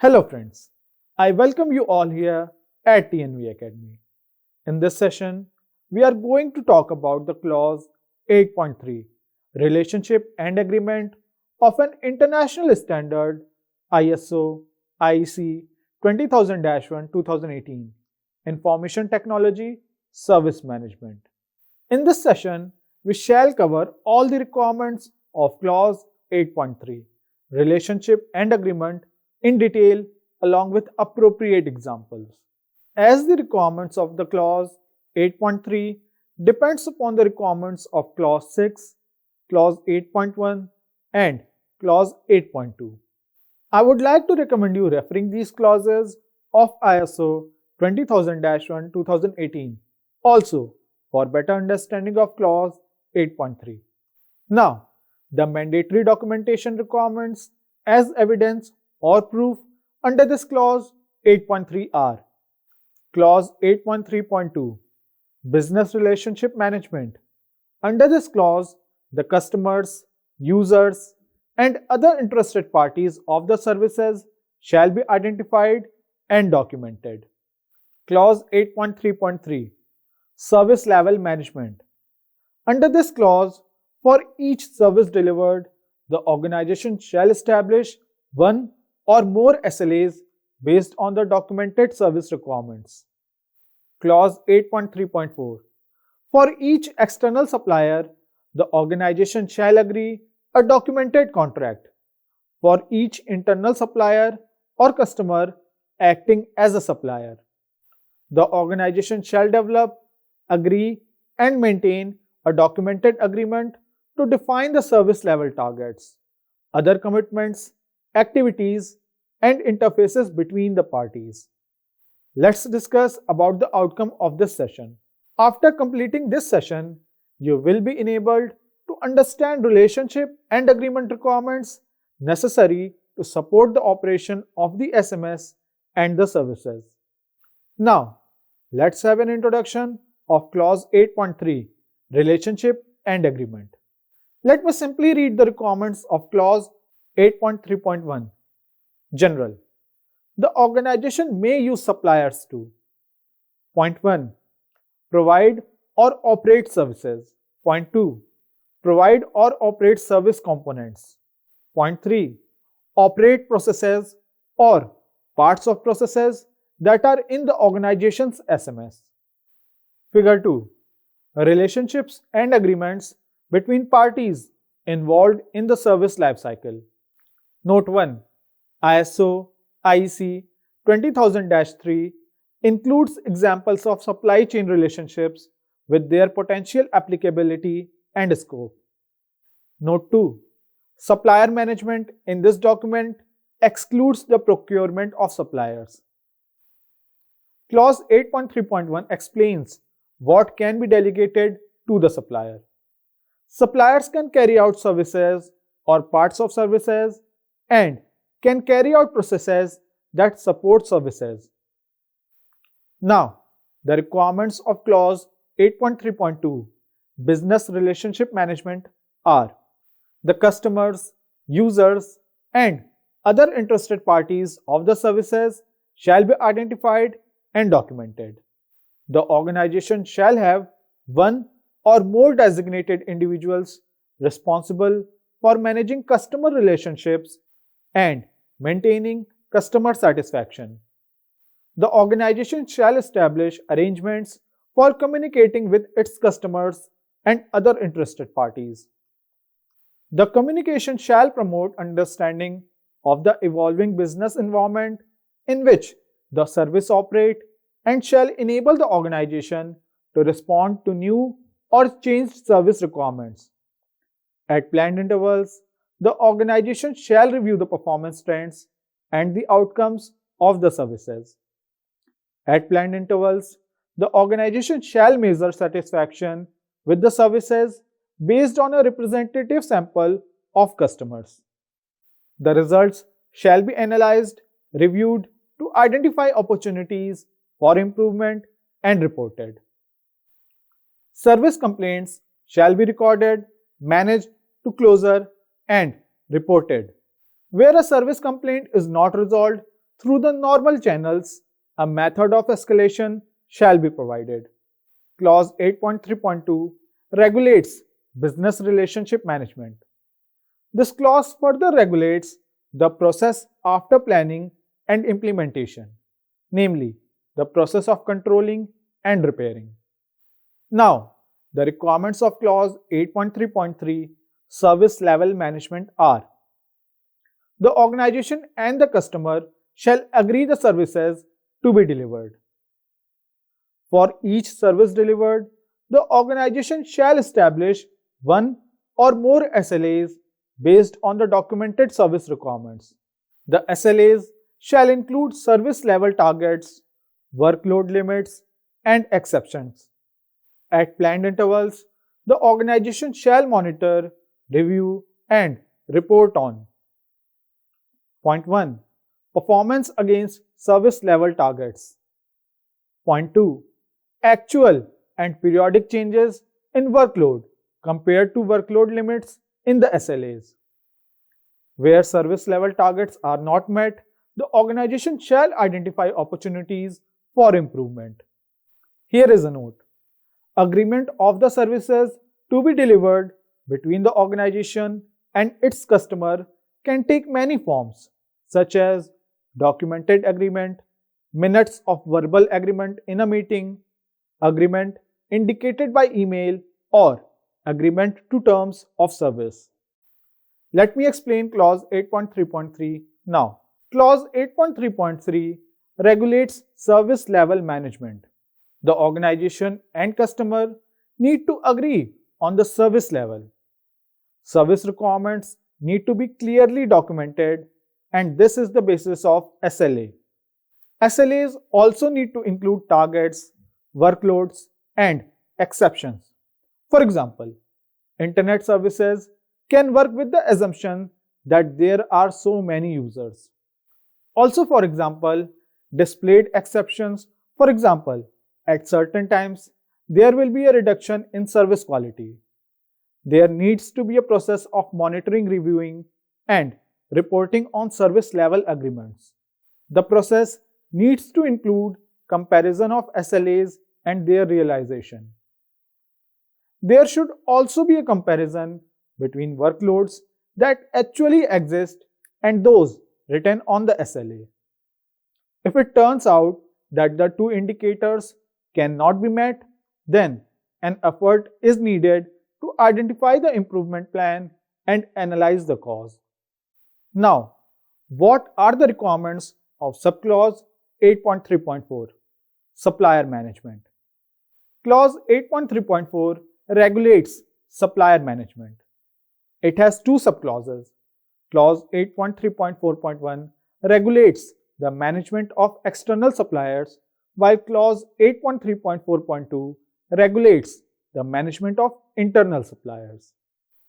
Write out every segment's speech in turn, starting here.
Hello friends, I welcome you all here at TNV Academy. In this session, we are going to talk about the clause 8.3, Relationship and Agreement of an International Standard ISO IEC 20001 2018 Information Technology Service Management. In this session, we shall cover all the requirements of clause 8.3, Relationship and Agreement in detail along with appropriate examples. As the requirements of the clause 8.3 depends upon the requirements of clause 6, clause 8.1 and clause 8.2. I would like to recommend you referring these clauses of ISO 20001 2018 also for better understanding of clause 8.3. Now, the mandatory documentation requirements as evidence or proof under this clause 8.3 are Clause 8.3.2 Business Relationship Management. Under this clause, the customers, users, and other interested parties of the services shall be identified and documented. Clause 8.3.3 Service Level Management. Under this clause, for each service delivered, the organization shall establish one or more SLAs based on the documented service requirements. Clause 8.3.4 For each external supplier, the organization shall agree a documented contract. For each internal supplier or customer acting as a supplier, the organization shall develop, agree, and maintain a documented agreement to define the service level targets, other commitments, activities, and interfaces between the parties. Let's discuss about the outcome of this session. After completing this session, you will be enabled to understand relationship and agreement requirements necessary to support the operation of the SMS and the services. Now, let's have an introduction of clause 8.3, Relationship and Agreement. Let me simply read the requirements of clause 8.3.1. General. The organization may use suppliers to Point 1. Provide or operate services. Point 2. Provide or operate service components. Point 3. Operate processes or parts of processes that are in the organization's SMS. Figure 2. Relationships and agreements between parties involved in the service lifecycle. Note 1. ISO IEC 20000-3 includes examples of supply chain relationships with their potential applicability and scope. Note 2. Supplier management in this document excludes the procurement of suppliers. Clause 8.3.1 explains what can be delegated to the supplier. Suppliers can carry out services or parts of services and can carry out processes that support services. Now, the requirements of clause 8.3.2 Business Relationship Management are the customers, users, and other interested parties of the services shall be identified and documented. The organization shall have one or more designated individuals responsible for managing customer relationships and maintaining customer satisfaction. The organization shall establish arrangements for communicating with its customers and other interested parties. The communication shall promote understanding of the evolving business environment in which the service operates and shall enable the organization to respond to new or changed service requirements. At planned intervals, the organization shall review the performance trends and the outcomes of the services. At planned intervals, the organization shall measure satisfaction with the services based on a representative sample of customers. The results shall be analyzed, reviewed to identify opportunities for improvement and reported. Service complaints shall be recorded, managed to closure, and reported. Where a service complaint is not resolved, through the normal channels, a method of escalation shall be provided. Clause 8.3.2 regulates business relationship management. This clause further regulates the process after planning and implementation, namely the process of controlling and repairing. Now, the requirements of clause 8.3.3 service level management are: the organization and the customer shall agree the services to be delivered. For each service delivered, the organization shall establish one or more SLAs based on the documented service requirements. The SLAs shall include service level targets, workload limits, and exceptions. At planned intervals, the organization shall monitor, review, and report on: Point 1. Performance against service level targets. Point 2. Actual and periodic changes in workload compared to workload limits in the SLAs. Where service level targets are not met, the organization shall identify opportunities for improvement. Here is a note: agreement of the services to be delivered between the organization and its customer can take many forms, such as documented agreement, minutes of verbal agreement in a meeting, agreement indicated by email, or agreement to terms of service. Let me explain clause 8.3.3 now. Clause 8.3.3 regulates service level management. The organization and customer need to agree on the service level. Service requirements need to be clearly documented, and this is the basis of SLA. SLAs also need to include targets, workloads, and exceptions. For example, internet services can work with the assumption that there are so many users. Also, for example, displayed exceptions. For example, at certain times, there will be a reduction in service quality. There needs to be a process of monitoring, reviewing, and reporting on service level agreements. The process needs to include comparison of SLAs and their realization. There should also be a comparison between workloads that actually exist and those written on the SLA. If it turns out that the two indicators cannot be met, then an effort is needed to identify the improvement plan and analyze the cause. Now, what are the requirements of subclause 8.3.4? Supplier management. Clause 8.3.4 regulates supplier management. It has two subclauses. Clause 8.3.4.1 regulates the management of external suppliers, while Clause 8.3.4.2 regulates the management of internal suppliers.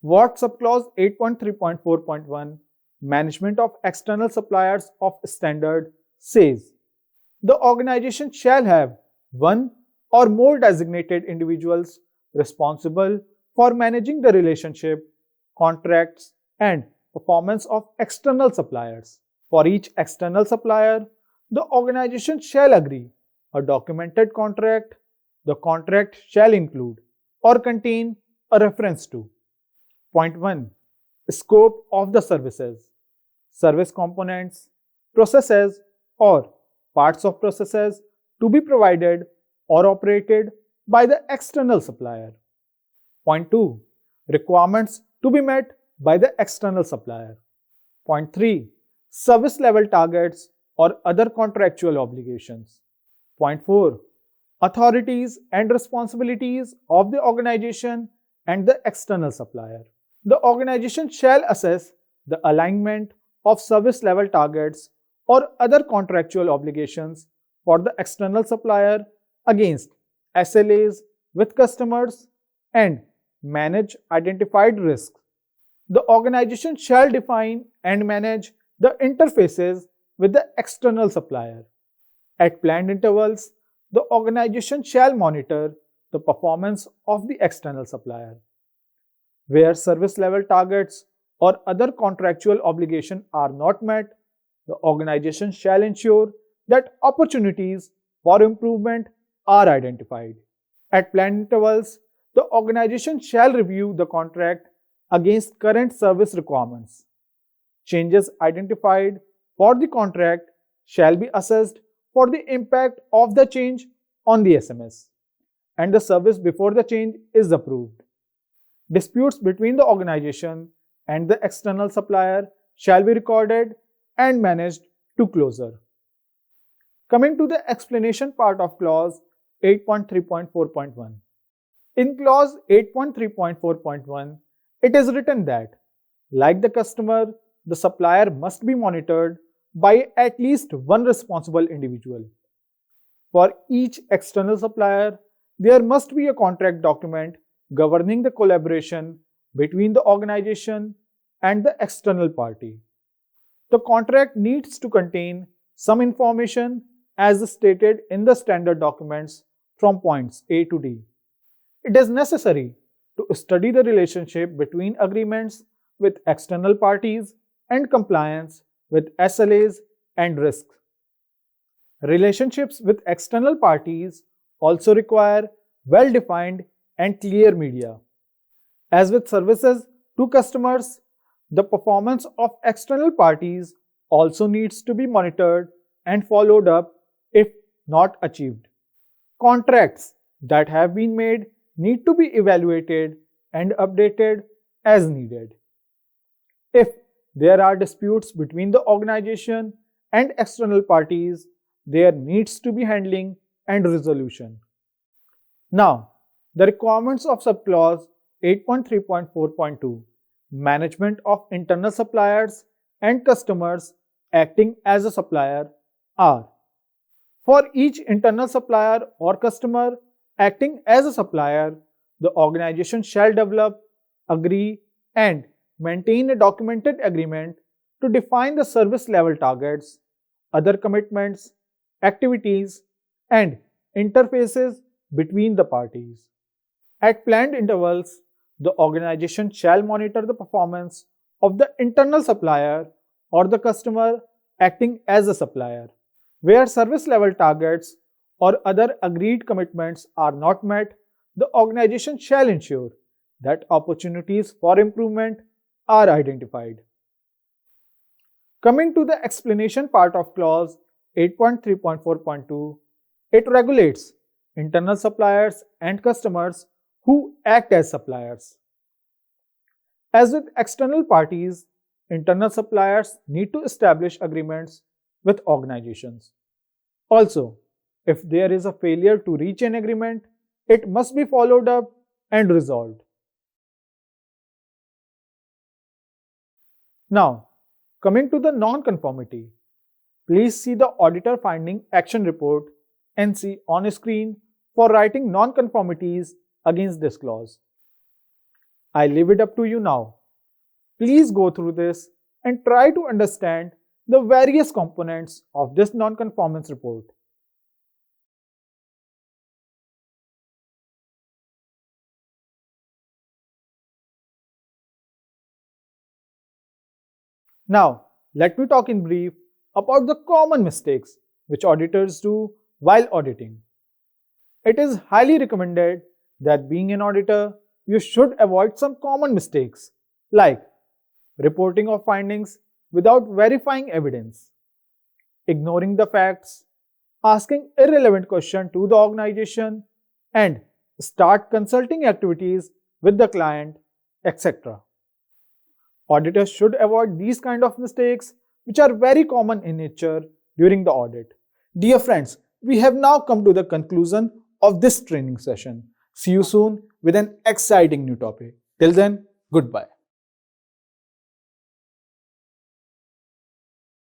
What subclause 8.3.4.1 management of external suppliers of standard says? The organization shall have one or more designated individuals responsible for managing the relationship, contracts, and performance of external suppliers. For each external supplier, the organization shall agree a documented contract. The contract shall include or contain a reference to: Point 1. Scope of the services, service components, processes, or parts of processes to be provided or operated by the external supplier. Point 2. Requirements to be met by the external supplier. Point 3. Service level targets or other contractual obligations. Point 4. Authorities and responsibilities of the organization and the external supplier. The organization shall assess the alignment of service level targets or other contractual obligations for the external supplier against SLAs with customers and manage identified risks. The organization shall define and manage the interfaces with the external supplier. At planned intervals, the organization shall monitor the performance of the external supplier. Where service level targets or other contractual obligations are not met, the organization shall ensure that opportunities for improvement are identified. At planned intervals, the organization shall review the contract against current service requirements. Changes identified for the contract shall be assessed for the impact of the change on the SMS, and the service before the change is approved. Disputes between the organization and the external supplier shall be recorded and managed to closure. Coming to the explanation part of clause 8.3.4.1. In clause 8.3.4.1, it is written that, like the customer, the supplier must be monitored by at least one responsible individual. For each external supplier, there must be a contract document governing the collaboration between the organization and the external party. The contract needs to contain some information as stated in the standard documents from points A to D. It is necessary to study the relationship between agreements with external parties and compliance with SLAs and risks. Relationships with external parties also require well-defined and clear media. As with services to customers, the performance of external parties also needs to be monitored and followed up if not achieved. Contracts that have been made need to be evaluated and updated as needed. If there are disputes between the organization and external parties, there needs to be handling and resolution. Now, the requirements of subclause 8.3.4.2, management of internal suppliers and customers acting as a supplier are: for each internal supplier or customer acting as a supplier, the organization shall develop, agree, and maintain a documented agreement to define the service level targets, other commitments, activities, and interfaces between the parties. At planned intervals, the organization shall monitor the performance of the internal supplier or the customer acting as a supplier. Where service level targets or other agreed commitments are not met, the organization shall ensure that opportunities for improvement are identified. Coming to the explanation part of clause 8.3.4.2, it regulates internal suppliers and customers who act as suppliers. As with external parties, internal suppliers need to establish agreements with organizations. Also, if there is a failure to reach an agreement, it must be followed up and resolved. Now, coming to the non-conformity, please see the Auditor Finding Action Report (NC) on screen for writing non-conformities against this clause. I leave it up to you now. Please go through this and try to understand the various components of this non-conformance report. Now, let me talk in brief about the common mistakes which auditors do while auditing. It is highly recommended that being an auditor, you should avoid some common mistakes like reporting of findings without verifying evidence, ignoring the facts, asking irrelevant questions to the organization, and start consulting activities with the client, etc. Auditors should avoid these kind of mistakes which are very common in nature during the audit. Dear friends, we have now come to the conclusion of this training session. See you soon with an exciting new topic. Till then, goodbye.